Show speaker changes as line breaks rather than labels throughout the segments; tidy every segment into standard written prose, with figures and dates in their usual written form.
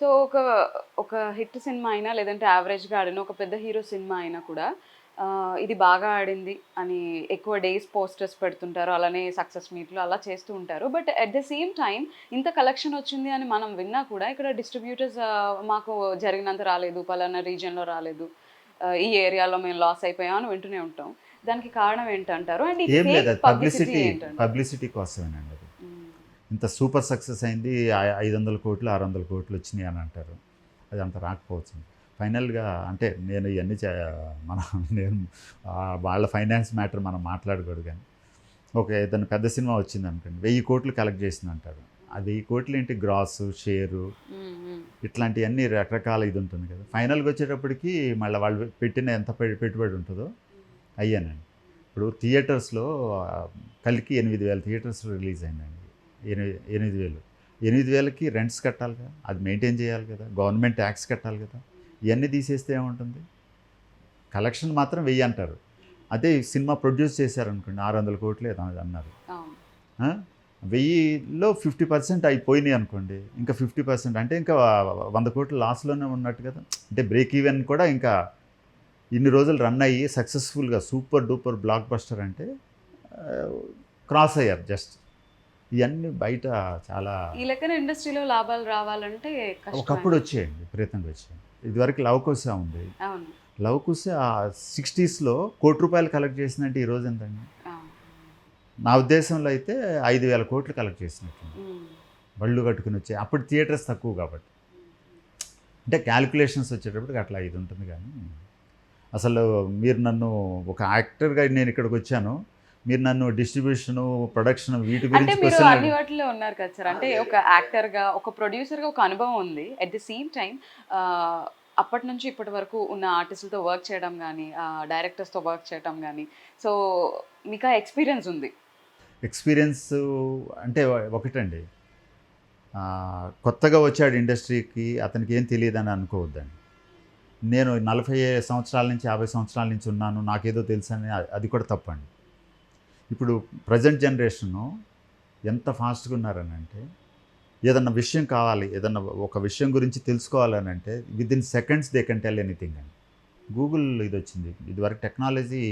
So ఒక ఒక hit cinema అయినా లేదంటే యావరేజ్గా ఆడిన ఒక పెద్ద హీరో సినిమా అయినా కూడా ఇది బాగా ఆడింది అని ఎక్కువ డేస్ పోస్టర్స్ పెడుతుంటారు, అలానే సక్సెస్ మీట్లు అలా చేస్తూ ఉంటారు. But at the same time ఇంత కలెక్షన్ వచ్చింది అని మనం విన్నా కూడా ఇక్కడ డిస్ట్రిబ్యూటర్స్ మాకు జరిగినంత రాలేదు, పలానా రీజియన్లో రాలేదు, ఈ ఏరియాలో మేము లాస్ అయిపోయాం అని వింటూనే ఉంటాం. దానికి కారణం ఏంటంటారు? అండ్ ఈ
ఏం లేదు,
ఫేక్
అది
పబ్లిసిటీ ఏంటండి?
పబ్లిసిటీ కోసమేనండి అది. ఇంత సూపర్ సక్సెస్ అయింది, 500 కోట్లు 600 కోట్లు వచ్చినాయి అని అంటారు. అది అంత రాకపోవచ్చు. ఫైనల్గా అంటే నేను ఇవన్నీ మన నేను వాళ్ళ ఫైనాన్స్ మ్యాటర్ మనం మాట్లాడకూడదు. కానీ ఒక ఏదైనా పెద్ద సినిమా వచ్చింది అనుకోండి, 1000 కోట్లు కలెక్ట్ చేసింది అంటారు. ఆ 1000 కోట్లు ఏంటి, గ్రాసు, షేరు, ఇట్లాంటివన్నీ రకరకాల ఇది ఉంటుంది కదా. ఫైనల్గా వచ్చేటప్పటికి మళ్ళీ వాళ్ళు పెట్టిన ఎంత పెట్టుబడి ఉంటుందో అయ్యానండి. ఇప్పుడు థియేటర్స్లో కలికి 8000 థియేటర్స్ రిలీజ్ అయిందండి. 8,000కి రెంట్స్ కట్టాలి కదా, అది మెయింటైన్ చేయాలి కదా, గవర్నమెంట్ ట్యాక్స్ కట్టాలి కదా. ఇవన్నీ తీసేస్తే ఏముంటుంది, కలెక్షన్ మాత్రం 1000 అంటారు. అదే సినిమా ప్రొడ్యూస్ చేశారనుకోండి 600 కోట్లు ఏదో అన్నారు. 1000లో 50% అయిపోయినాయి అనుకోండి, ఇంకా 50% అంటే ఇంకా 100 కోట్లు లాస్లోనే ఉన్నట్టు కదా. అంటే బ్రేక్ ఈవెన్ కూడా ఇంకా ఇన్ని రోజులు రన్ అయ్యి సక్సెస్ఫుల్గా సూపర్ డూపర్ బ్లాక్ బస్టర్ అంటే క్రాస్ అయ్యారు జస్ట్. ఇవన్నీ బయట చాలా
ఈ లెక్కన ఇండస్ట్రీలో లాభాలు రావాలంటే
ఒకప్పుడు వచ్చేయండి, విపరీతంగా వచ్చాయి. ఇదివరకు లవకుశ ఉంది.
అవును.
లవకుశ 60స్లో ₹1,00,00,000 కలెక్ట్ చేసిందంటే ఈరోజు ఎంతండి? నా ఉద్దేశంలో అయితే 5,000 కోట్లు కలెక్ట్ చేసినట్టు. బళ్ళు కట్టుకుని వచ్చాయి. అప్పుడు థియేటర్స్ తక్కువ కాబట్టి, అంటే క్యాలిక్యులేషన్స్ వచ్చేటప్పటికి అట్లా ఇది ఉంటుంది. కానీ అసలు మీరు నన్ను ఒక యాక్టర్గా నేను ఇక్కడికి వచ్చాను, మీరు నన్ను డిస్ట్రిబ్యూషన్, ప్రొడక్షన్ వీటి
అంటే
గురించి
మీరు అన్ని వాటిలో ఉన్నారు కదా సార్. అంటే ఒక యాక్టర్గా, ఒక ప్రొడ్యూసర్గా ఒక అనుభవం ఉంది. అట్ ది సేమ్ టైం అప్పటి నుంచి ఇప్పటి వరకు ఉన్న ఆర్టిస్టులతో వర్క్ చేయడం కానీ, డైరెక్టర్స్తో వర్క్ చేయడం కానీ, సో మీకు ఆ ఎక్స్పీరియన్స్ ఉంది.
ఎక్స్పీరియన్స్ అంటే ఒకటండి, కొత్తగా వచ్చాడు ఇండస్ట్రీకి, అతనికి ఏం తెలియదని అనుకోవద్దండి. నేను 40 సంవత్సరాల నుంచి 50 సంవత్సరాల నుంచి ఉన్నాను, నాకేదో తెలుసు అని అది కూడా తప్పండి. ఇప్పుడు ప్రజెంట్ జనరేషను ఎంత ఫాస్ట్గా ఉన్నారని అంటే, ఏదన్నా విషయం కావాలి, ఏదన్నా ఒక విషయం గురించి తెలుసుకోవాలని అంటే within seconds they can tell anything అండి. గూగుల్ ఇది వచ్చింది. ఇదివరకు టెక్నాలజీ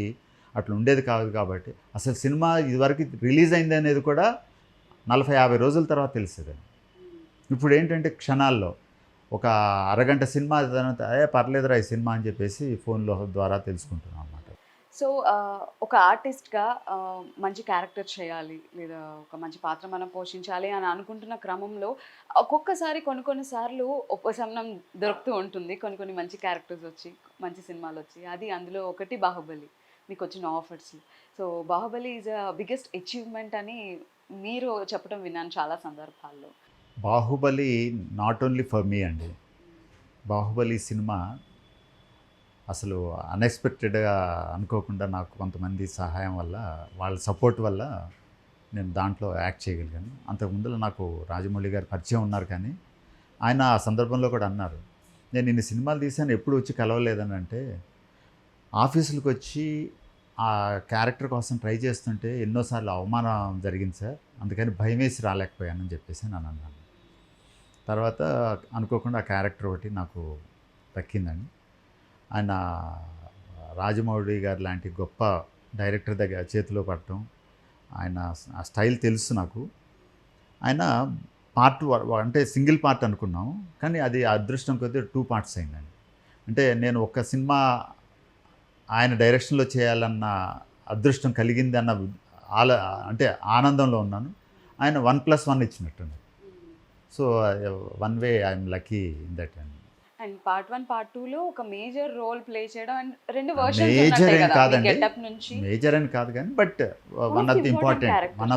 అట్లా ఉండేది కాదు. కాబట్టి అసలు సినిమా ఇదివరకు రిలీజ్ అయింది అనేది కూడా 40-50 రోజుల తర్వాత తెలిసేదండి. ఇప్పుడు ఏంటంటే క్షణాల్లో ఒక అరగంట సినిమా పర్లేదురా ఈ సినిమా అని చెప్పేసి ఫోన్లో ద్వారా తెలుసుకుంటున్నాం అన్నమాట.
సో ఒక ఆర్టిస్ట్గా మంచి క్యారెక్టర్ చేయాలి, లేదా ఒక మంచి పాత్ర మనం పోషించాలి అని అనుకుంటున్న క్రమంలో ఒక్కొక్కసారి కొన్నిసార్లు ఉపశమనం దొరుకుతూ ఉంటుంది. కొన్ని మంచి క్యారెక్టర్స్ వచ్చి, మంచి సినిమాలు వచ్చి, అది అందులో ఒకటి బాహుబలి. మీకు వచ్చిన offers. So Baahubali is a biggest achievement అని మీరు చెప్పడం విన్నాను చాలా సందర్భాల్లో.
Baahubali not only for me అండి. బాహుబలి సినిమా అసలు అన్ఎక్స్పెక్టెడ్గా అనుకోకుండా నాకు కొంతమంది సహాయం వల్ల, వాళ్ళ సపోర్ట్ వల్ల నేను దాంట్లో యాక్ట్ చేయగలిగాను. అంతకుముందులో నాకు రాజమౌళి గారు పరిచయం ఉన్నారు. కానీ ఆయన ఆ సందర్భంలో కూడా అన్నారు, నేను ఇన్ని సినిమాలు తీశాను ఎప్పుడు వచ్చి కలవలేదని. అంటే ఆఫీసులకు వచ్చి ఆ క్యారెక్టర్ కోసం ట్రై చేస్తుంటే ఎన్నోసార్లు అవమానం జరిగింది సార్, అందుకని భయం వేసి రాలేకపోయానని చెప్పేసి నేను అన్నాను. తర్వాత అనుకోకుండా ఆ క్యారెక్టర్ ఒకటి నాకు దక్కిందండి. ఆయన రాజమౌళి గారు లాంటి గొప్ప డైరెక్టర్ దగ్గర చేతిలో పడటం, ఆయన ఆ స్టైల్ తెలుసు నాకు. ఆయన పార్ట్ అంటే సింగిల్ పార్ట్ అనుకున్నాం, కానీ అది అదృష్టం కొద్దీ 2 పార్ట్స్ అయిందండి. అంటే నేను ఒక సినిమా ఆయన డైరెక్షన్లో చేయాలన్న అదృష్టం కలిగింది అన్న అంటే ఆనందంలో ఉన్నాను. ఆయన 1+1 ఇచ్చినట్టుంది. So one way I'm lucky in that అండి.
అండ్ పార్ట్ 1, పార్ట్ 2లో ఒక మేజర్ రోల్ ప్లే చేయడం అండ్ 2 వర్షన్స్
మేజర్
ఉంటాయి
ఏం
కదా,
కాదండి,
గెటప్ నుంచి.
మేజర్ అని కాదు కానీ but one of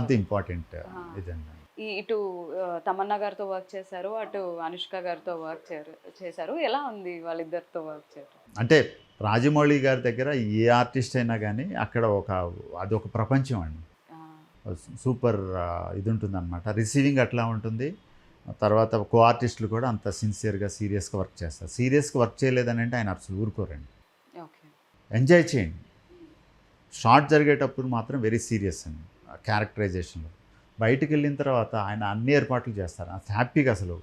the important ఇదండి.
ఇటు తమన్నా గారితో వర్క్ చేశారు, అటు అనుష్క గారితో వర్క్ చేశారు. ఎలా ఉంది వాళ్ళిద్దరితో వర్క్ చేయడం?
అంటే రాజమౌళి గారి దగ్గర ఏ ఆర్టిస్ట్ అయినా కానీ అక్కడ అదొక ప్రపంచం అండి. సూపర్ ఇది ఉంటుందన్నమాట. రిసీవింగ్ అట్లా ఉంటుంది. తర్వాత కో ఆర్టిస్టులు కూడా అంత సిన్సియర్గా సీరియస్గా వర్క్ చేస్తారు. సీరియస్గా వర్క్ చేయలేదని అంటే ఆయన అసలు ఊరుకోరండి. ఎంజాయ్ చేయండి. షార్ట్ జరిగేటప్పుడు మాత్రం వెరీ సీరియస్ అండి క్యారెక్టరైజేషన్లో. బయటికి వెళ్ళిన తర్వాత ఆయన అన్ని ఏర్పాట్లు చేస్తారు. హ్యాపీగా అసలు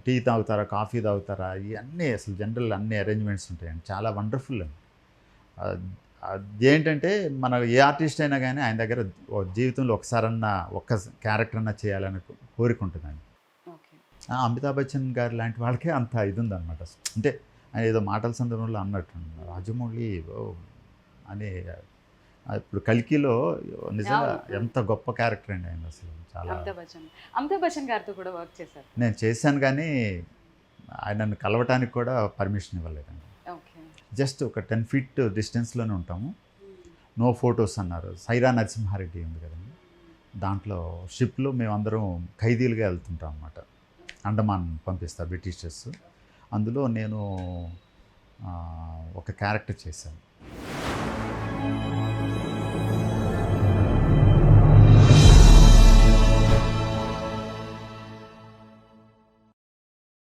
టీ తాగుతారా, కాఫీ తాగుతారా, ఇవన్నీ అసలు జనరల్ అన్ని అరేంజ్మెంట్స్ ఉంటాయండి. చాలా వండర్ఫుల్ అండి. అదేంటంటే మన ఏ ఆర్టిస్ట్ అయినా కానీ ఆయన దగ్గర జీవితంలో ఒకసారన్నా ఒక్క క్యారెక్టర్ అన్నా చేయాలని కోరిక ఉంటుందండి.
ఓకే.
అమితాబ్ బచ్చన్ గారు లాంటి వాళ్ళకే అంత ఇది ఉందన్నమాట. అంటే ఆయన ఏదో మాటల సందర్భంలో అన్నట్టు రాజమౌళి అని ఇప్పుడు కల్కిలో నిజంగా
అవును.
ఎంత గొప్ప క్యారెక్టర్ అండి ఆయన అసలు చాలా.
అమితాబ్ బచ్చన్ గారితో కూడా వర్క్ చేశారు.
నేను చేశాను కానీ ఆయనను కలవటానికి కూడా పర్మిషన్ ఇవ్వలేదండి.
ఓకే.
జస్ట్ ఒక 10 ఫీట్ డిస్టెన్స్లోనే ఉంటాము. నో ఫొటోస్ అన్నారు. సైరా నరసింహారెడ్డి ఉంది కదండి, దాంట్లో షిప్లో మేమందరం ఖైదీలుగా వెళ్తుంటాం అన్నమాట. అండమాన్ పంపిస్తారు బ్రిటిషర్స్. అందులో నేను ఒక క్యారెక్టర్ చేశాను.